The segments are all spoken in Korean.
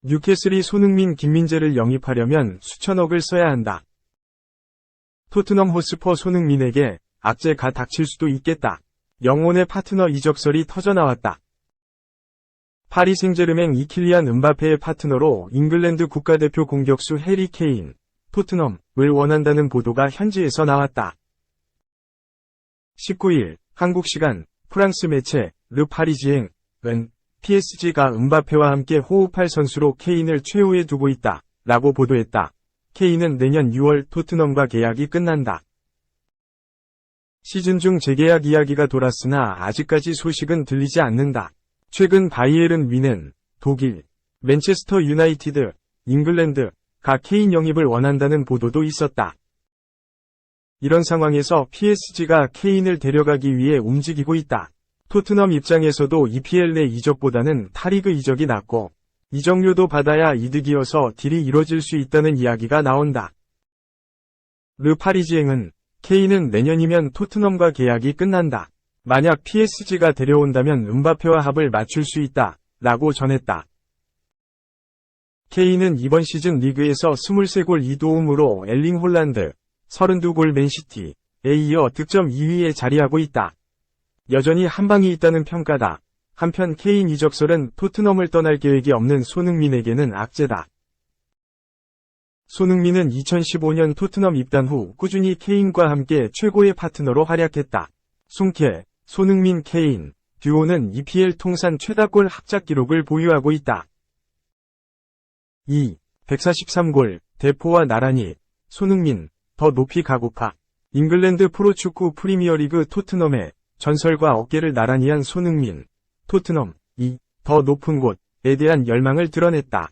뉴캐슬이 손흥민, 김민재를 영입하려면 수천억을 써야 한다. 토트넘 호스퍼 손흥민에게 악재가 닥칠 수도 있겠다. 영혼의 파트너 이적설이 터져나왔다. 파리 생제르맹 이킬리안 음바페의 파트너로 잉글랜드 국가대표 공격수 해리 케인, 토트넘을 원한다는 보도가 현지에서 나왔다. 19일 한국 시간 프랑스 매체 르 파리지앵은 PSG가 음바페와 함께 호흡할 선수로 케인을 최후에 두고 있다 라고 보도했다. 케인은 내년 6월 토트넘과 계약이 끝난다. 시즌 중 재계약 이야기가 돌았으나 아직까지 소식은 들리지 않는다. 최근 바이에른 뮌헨, 독일, 맨체스터 유나이티드, 잉글랜드가 케인 영입을 원한다는 보도도 있었다. 이런 상황에서 PSG가 케인을 데려가기 위해 움직이고 있다. 토트넘 입장에서도 EPL 내 이적보다는 타리그 이적이 낫고 이적료도 받아야 이득이어서 딜이 이뤄질 수 있다는 이야기가 나온다. 르 파리지앵은 케인은 내년이면 토트넘과 계약이 끝난다. 만약 PSG가 데려온다면 음바페와 합을 맞출 수 있다 라고 전했다. 케인은 이번 시즌 리그에서 23골 2도움으로 엘링 홀란드, 32골 맨시티에 이어 득점 2위에 자리하고 있다. 여전히 한방이 있다는 평가다. 한편 케인 이적설은 토트넘을 떠날 계획이 없는 손흥민에게는 악재다. 손흥민은 2015년 토트넘 입단 후 꾸준히 케인과 함께 최고의 파트너로 활약했다. 손케, 손흥민, 케인 듀오는 EPL 통산 최다골 합작 기록을 보유하고 있다. 2. 143골, 대포와 나란히, 손흥민, 더 높이 가고파. 잉글랜드 프로축구 프리미어리그 토트넘의 전설과 어깨를 나란히 한 손흥민, 토트넘이 더 높은 곳에 대한 열망을 드러냈다.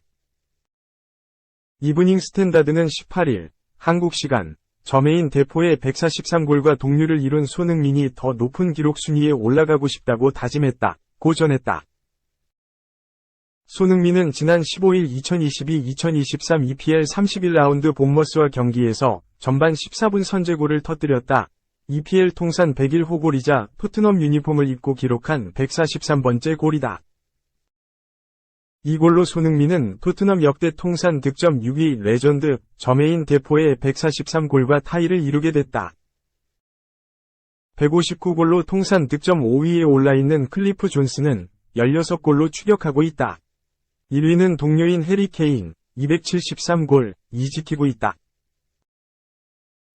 이브닝 스탠다드는 18일, 한국 시간, 저메인 대포의 143골과 동률을 이룬 손흥민이 더 높은 기록 순위에 올라가고 싶다고 다짐했다고 전했다. 손흥민은 지난 15일 2022-2023 EPL 31라운드 본머스와 경기에서 전반 14분 선제골을 터뜨렸다. EPL 통산 101호 골이자 토트넘 유니폼을 입고 기록한 143번째 골이다. 이 골로 손흥민은 토트넘 역대 통산 득점 6위 레전드 저메인 대포의 143골과 타이를 이루게 됐다. 159골로 통산 득점 5위에 올라있는 클리프 존스는 16골로 추격하고 있다. 1위는 동료인 해리 케인 273골이 지키고 있다.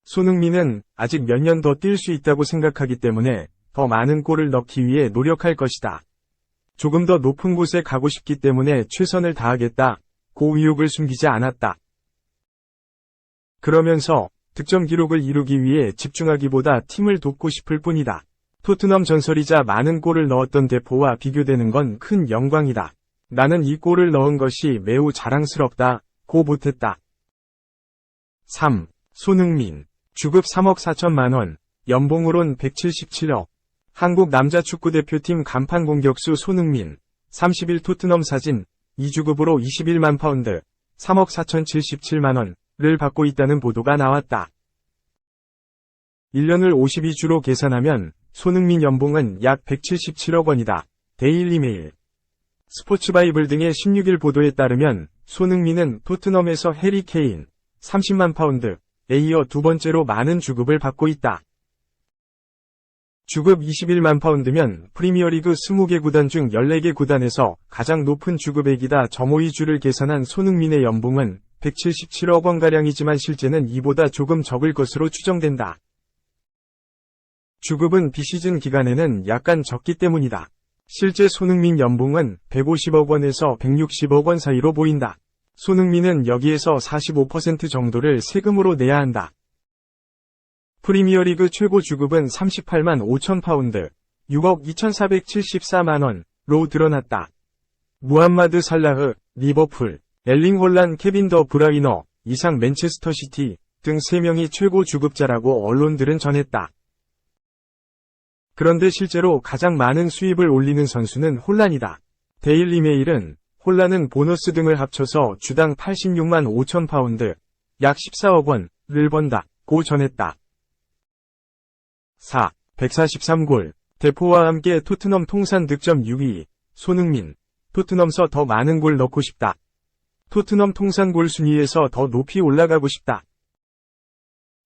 손흥민은 아직 몇 년 더 뛸 수 있다고 생각하기 때문에 더 많은 골을 넣기 위해 노력할 것이다. 조금 더 높은 곳에 가고 싶기 때문에 최선을 다하겠다. 고 의욕을 숨기지 않았다. 그러면서 득점 기록을 이루기 위해 집중하기보다 팀을 돕고 싶을 뿐이다. 토트넘 전설이자 많은 골을 넣었던 대포와 비교되는 건 큰 영광이다. 나는 이 골을 넣은 것이 매우 자랑스럽다. 고 보탰다. 3. 손흥민. 주급 3억 4천만 원, 연봉으론 177억. 한국 남자축구대표팀 간판 공격수 손흥민, 30일 토트넘 사진, 2주급으로 21만 파운드, 3억 4,077만 원을 받고 있다는 보도가 나왔다. 1년을 52주로 계산하면 손흥민 연봉은 약 177억 원이다. 데일리메일. 스포츠바이블 등의 16일 보도에 따르면 손흥민은 토트넘에서 해리 케인, 30만 파운드에 이어 두 번째로 많은 주급을 받고 있다. 주급 21만 파운드면 프리미어리그 20개 구단 중 14개 구단에서 가장 높은 주급액이다. 점호이주를 계산한 손흥민의 연봉은 177억 원가량이지만 실제는 이보다 조금 적을 것으로 추정된다. 주급은 비시즌 기간에는 약간 적기 때문이다. 실제 손흥민 연봉은 150억 원에서 160억 원 사이로 보인다. 손흥민은 여기에서 45% 정도를 세금으로 내야 한다. 프리미어리그 최고 주급은 38만 5천 파운드, 6억 2,474만 원로 드러났다. 무함마드 살라흐, 리버풀, 엘링 홀란, 케빈 더 브라이너, 이상 맨체스터 시티 등 3명이 최고 주급자라고 언론들은 전했다. 그런데 실제로 가장 많은 수입을 올리는 선수는 홀란이다. 데일리메일은 홀란은 보너스 등을 합쳐서 주당 86만 5천 파운드, 약 14억 원을 번다고 전했다. 4. 143골, 대포와 함께 토트넘 통산 득점 6위, 손흥민, 토트넘서 더 많은 골 넣고 싶다. 토트넘 통산 골 순위에서 더 높이 올라가고 싶다.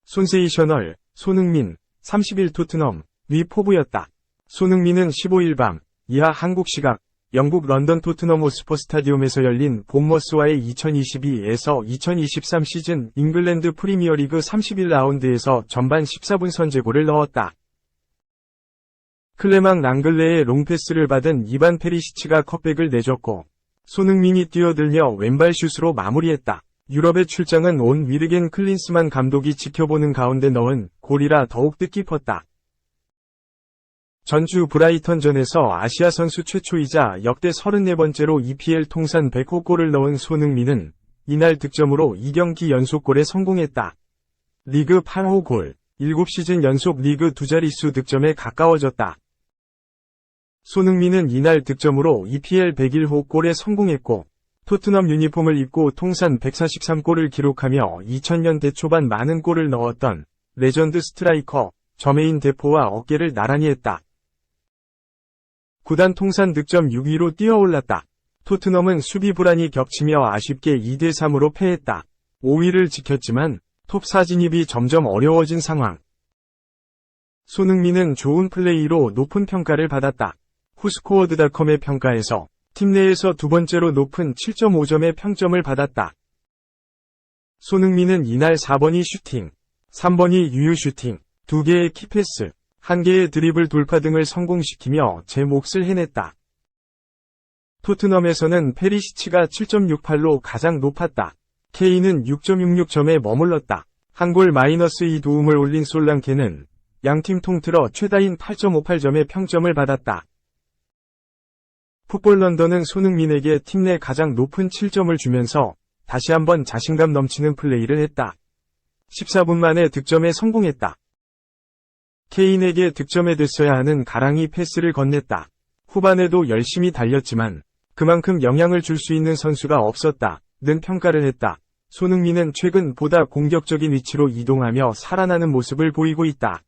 손세이셔널, 손흥민, 30일 토트넘, 위 포부였다. 손흥민은 15일 밤, 이하 한국 시각, 영국 런던 토트넘 호스퍼 스타디움에서 열린 본머스와의 2022에서 2023 시즌 잉글랜드 프리미어리그 31라운드에서 전반 14분 선제골을 넣었다. 클레망 랑글레의 롱패스를 받은 이반 페리시치가 컵백을 내줬고 손흥민이 뛰어들며 왼발 슛으로 마무리했다. 유럽의 출장은 온 위르겐 클린스만 감독이 지켜보는 가운데 넣은 골이라 더욱 뜻깊었다. 전주 브라이턴전에서 아시아 선수 최초이자 역대 34번째로 EPL 통산 100호 골을 넣은 손흥민은 이날 득점으로 2경기 연속골에 성공했다. 리그 8호 골, 7시즌 연속 리그 두 자릿수 득점에 가까워졌다. 손흥민은 이날 득점으로 EPL 101호 골에 성공했고 토트넘 유니폼을 입고 통산 143골을 기록하며 2000년대 초반 많은 골을 넣었던 레전드 스트라이커 저메인 데포와 어깨를 나란히 했다. 구단 통산 득점 6위로 뛰어올랐다. 토트넘은 수비 불안이 겹치며 아쉽게 2대3으로 패했다. 5위를 지켰지만 톱4 진입이 점점 어려워진 상황. 손흥민은 좋은 플레이로 높은 평가를 받았다. 후스코어드닷컴의 평가에서 팀 내에서 두 번째로 높은 7.5점의 평점을 받았다. 손흥민은 이날 4번이 슈팅, 3번이 유효 슈팅, 2개의 키패스, 1개의 드리블 돌파 등을 성공시키며 제 몫을 해냈다. 토트넘에서는 페리시치가 7.68로 가장 높았다. 케인은 6.66점에 머물렀다. 한 골 -2 도움을 올린 솔랑케는 양팀 통틀어 최다인 8.58점의 평점을 받았다. 풋볼 런던은 손흥민에게 팀 내 가장 높은 7점을 주면서 다시 한번 자신감 넘치는 플레이를 했다. 14분 만에 득점에 성공했다. 케인에게 득점에 됐어야 하는 가랑이 패스를 건넸다. 후반에도 열심히 달렸지만 그만큼 영향을 줄 수 있는 선수가 없었다. 는 평가를 했다. 손흥민은 최근 보다 공격적인 위치로 이동하며 살아나는 모습을 보이고 있다.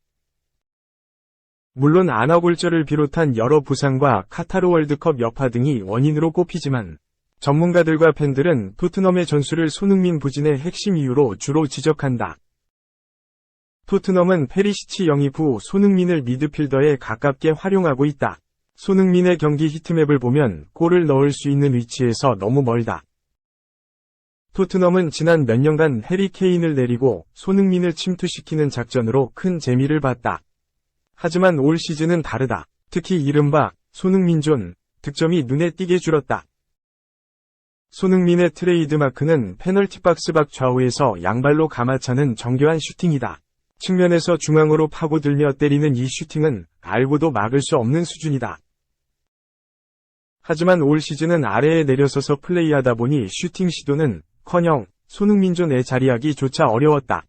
물론 아나골절을 비롯한 여러 부상과 카타르 월드컵 여파 등이 원인으로 꼽히지만 전문가들과 팬들은 토트넘의 전술을 손흥민 부진의 핵심 이유로 주로 지적한다. 토트넘은 페리시치 영입 후 손흥민을 미드필더에 가깝게 활용하고 있다. 손흥민의 경기 히트맵을 보면 골을 넣을 수 있는 위치에서 너무 멀다. 토트넘은 지난 몇 년간 해리 케인을 내리고 손흥민을 침투시키는 작전으로 큰 재미를 봤다. 하지만 올 시즌은 다르다. 특히 이른바 손흥민존 득점이 눈에 띄게 줄었다. 손흥민의 트레이드 마크는 페널티 박스 밖 좌우에서 양발로 감아차는 정교한 슈팅이다. 측면에서 중앙으로 파고들며 때리는 이 슈팅은 알고도 막을 수 없는 수준이다. 하지만 올 시즌은 아래에 내려서서 플레이하다 보니 슈팅 시도는 커녕 손흥민존에 자리하기조차 어려웠다.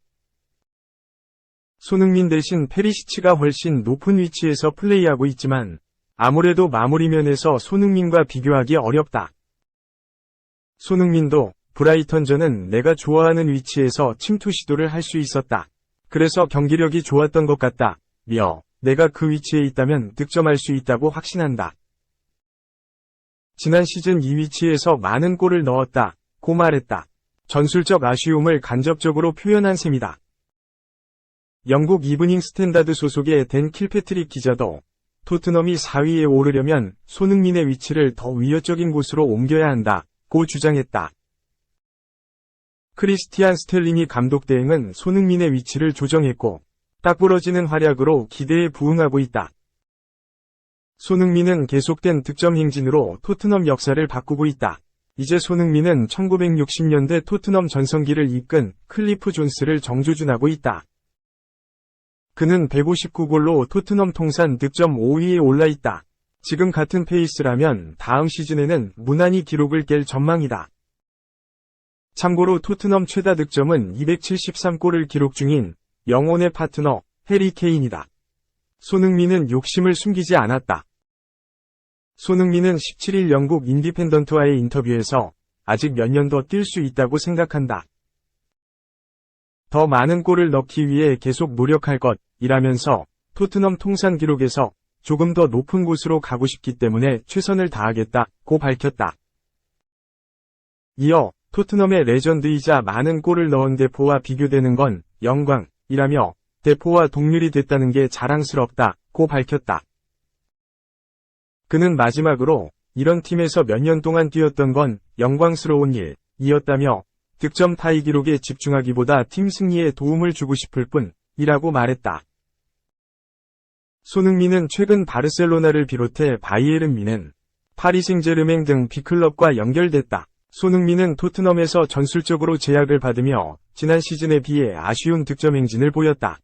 손흥민 대신 페리시치가 훨씬 높은 위치에서 플레이하고 있지만 아무래도 마무리면에서 손흥민과 비교하기 어렵다. 손흥민도 브라이턴전은 내가 좋아하는 위치에서 침투 시도를 할 수 있었다. 그래서 경기력이 좋았던 것 같다. 내가 그 위치에 있다면 득점할 수 있다고 확신한다. 지난 시즌 이 위치에서 많은 골을 넣었다. 고 말했다. 전술적 아쉬움을 간접적으로 표현한 셈이다. 영국 이브닝 스탠다드 소속의 댄 킬패트릭 기자도 토트넘이 4위에 오르려면 손흥민의 위치를 더 위협적인 곳으로 옮겨야 한다고 주장했다. 크리스티안 스텔링이 감독 대행은 손흥민의 위치를 조정했고 딱 부러지는 활약으로 기대에 부응하고 있다. 손흥민은 계속된 득점 행진으로 토트넘 역사를 바꾸고 있다. 이제 손흥민은 1960년대 토트넘 전성기를 이끈 클리프 존스를 정조준하고 있다. 그는 159골로 토트넘 통산 득점 5위에 올라있다. 지금 같은 페이스라면 다음 시즌에는 무난히 기록을 깰 전망이다. 참고로 토트넘 최다 득점은 273골을 기록 중인 영혼의 파트너 해리 케인이다. 손흥민은 욕심을 숨기지 않았다. 손흥민은 17일 영국 인디펜던트와의 인터뷰에서 아직 몇 년 더 뛸 수 있다고 생각한다. 더 많은 골을 넣기 위해 계속 노력할 것이라면서 토트넘 통산 기록에서 조금 더 높은 곳으로 가고 싶기 때문에 최선을 다하겠다고 밝혔다. 이어 토트넘의 레전드이자 많은 골을 넣은 데포와 비교되는 건 영광이라며 데포와 동률이 됐다는 게 자랑스럽다고 밝혔다. 그는 마지막으로 이런 팀에서 몇 년 동안 뛰었던 건 영광스러운 일이었다며 득점 타이 기록에 집중하기보다 팀 승리에 도움을 주고 싶을 뿐이라고 말했다. 손흥민은 최근 바르셀로나를 비롯해 바이에른 뮌헨, 파리 생제르맹 등 B클럽과 연결됐다. 손흥민은 토트넘에서 전술적으로 제약을 받으며 지난 시즌에 비해 아쉬운 득점 행진을 보였다.